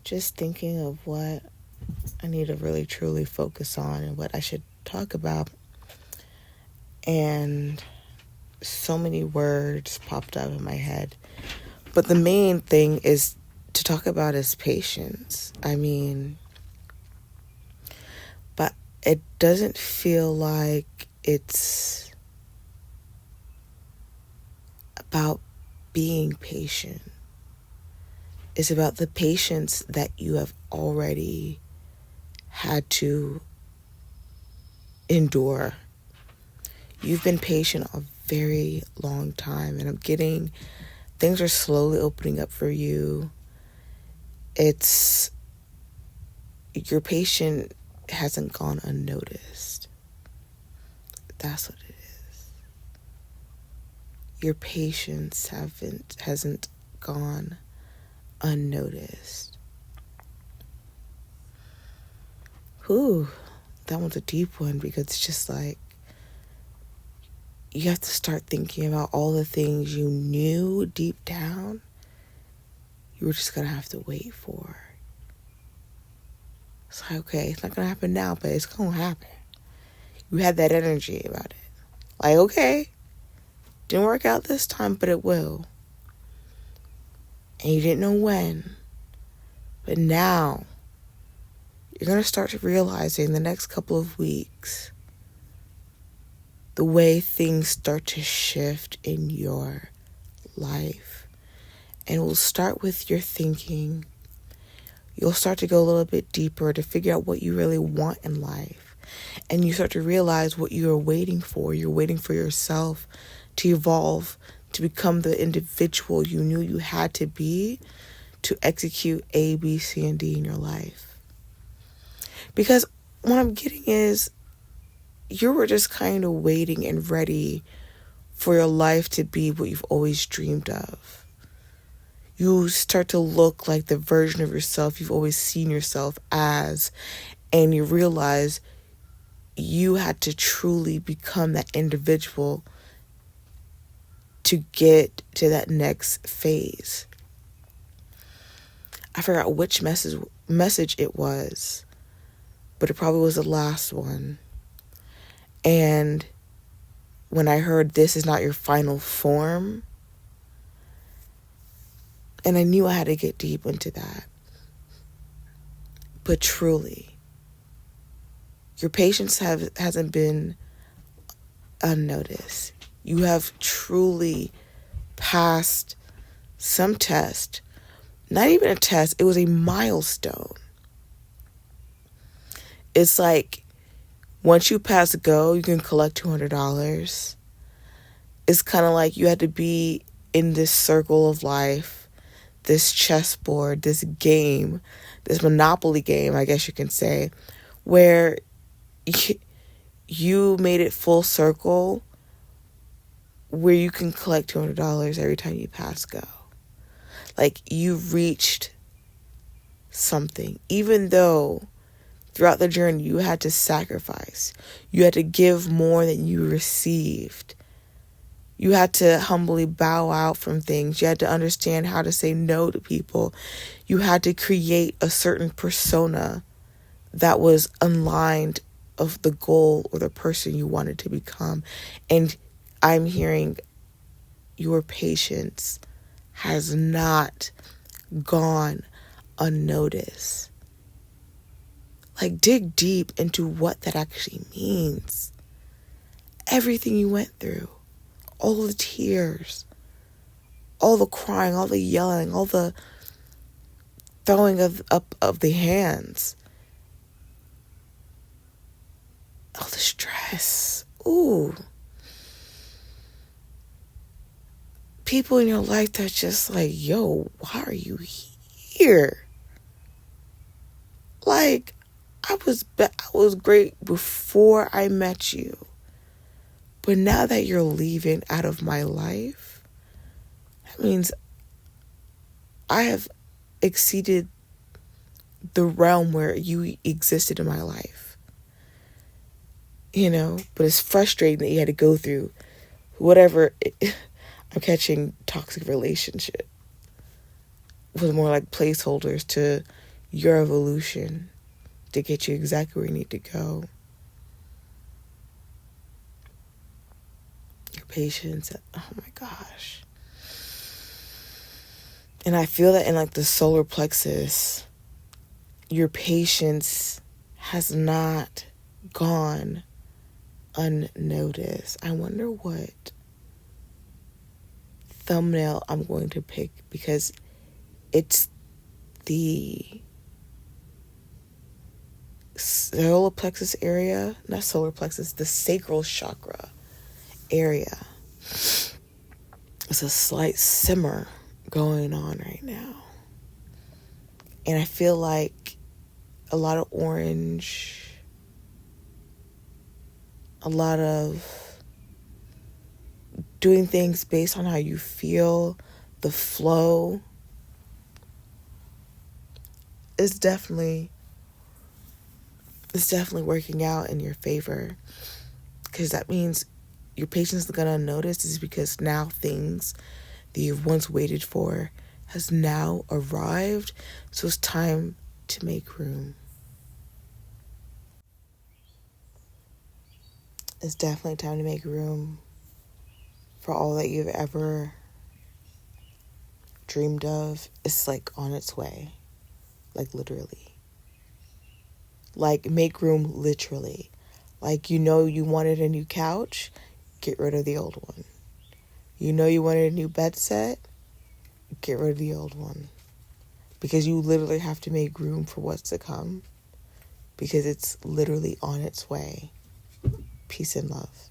just thinking of what I need to really truly focus on and what I should talk about. And so many words popped up in my head. But the main thing is to talk about is patience. But it doesn't feel like it's about being patient. It's about the patience that you have already had to endure. You've been patient a very long time, and things are slowly opening up for you. Your patience hasn't gone unnoticed. That's what it is. Your patience hasn't gone unnoticed. Whew, that one's a deep one, because it's just like you have to start thinking about all the things you knew deep down you were just gonna have to wait for. It's like, okay, it's not gonna happen now, but it's gonna happen. You had that energy about it. Like, okay, didn't work out this time, but it will. And you didn't know when. But now, you're going to start to realize in the next couple of weeks the way things start to shift in your life. And it will start with your thinking. You'll start to go a little bit deeper to figure out what you really want in life. And you start to realize what you are waiting for. You're waiting for yourself to evolve, to become the individual you knew you had to be to execute A, B, C, and D in your life. Because what I'm getting is you were just kind of waiting and ready for your life to be what you've always dreamed of. You start to look like the version of yourself you've always seen yourself as, and you realize you had to truly become that individual to get to that next phase. I forgot which message it was, but it probably was the last one. And when I heard this is not your final form, and I knew I had to get deep into that. But truly, your patience hasn't been unnoticed. You have truly passed some test. Not even a test, it was a milestone. It's like once you pass go, you can collect $200. It's kind of like you had to be in this circle of life, this chessboard, this game, this Monopoly game, I guess you can say, where you made it full circle, where you can collect $200 every time you pass go. Like, you reached something, even though throughout the journey you had to sacrifice. You had to give more than you received. You had to humbly bow out from things. You had to understand how to say no to people. You had to create a certain persona that was aligned of the goal or the person you wanted to become. And I'm hearing your patience has not gone unnoticed. Like, dig deep into what that actually means. Everything you went through, all the tears, all the crying, all the yelling, all the throwing up of the hands, all the stress. Ooh. People in your life that's just like, yo, why are you here? Like, I was great before I met you. But now that you're leaving out of my life, that means I have exceeded the realm where you existed in my life. You know, but it's frustrating that you had to go through whatever. I'm catching toxic relationship. It was more like placeholders to your evolution to get you exactly where you need to go. Your patience, oh my gosh. And I feel that in like the solar plexus, your patience has not gone unnoticed. I wonder what thumbnail I'm going to pick, because it's the solar plexus area, not solar plexus, the sacral chakra area. It's a slight simmer going on right now. And I feel like a lot of orange, a lot of doing things based on how you feel, the flow is definitely working out in your favor, because that means your patience is gonna notice, is because now things that you've once waited for has now arrived. So it's time to make room. It's definitely time to make room for all that you've ever dreamed of. It's like on its way, like literally. Like make room literally. Like, you know, you wanted a new couch, get rid of the old one. You know you wanted a new bed set, get rid of the old one. Because you literally have to make room for what's to come, because it's literally on its way. Peace and love.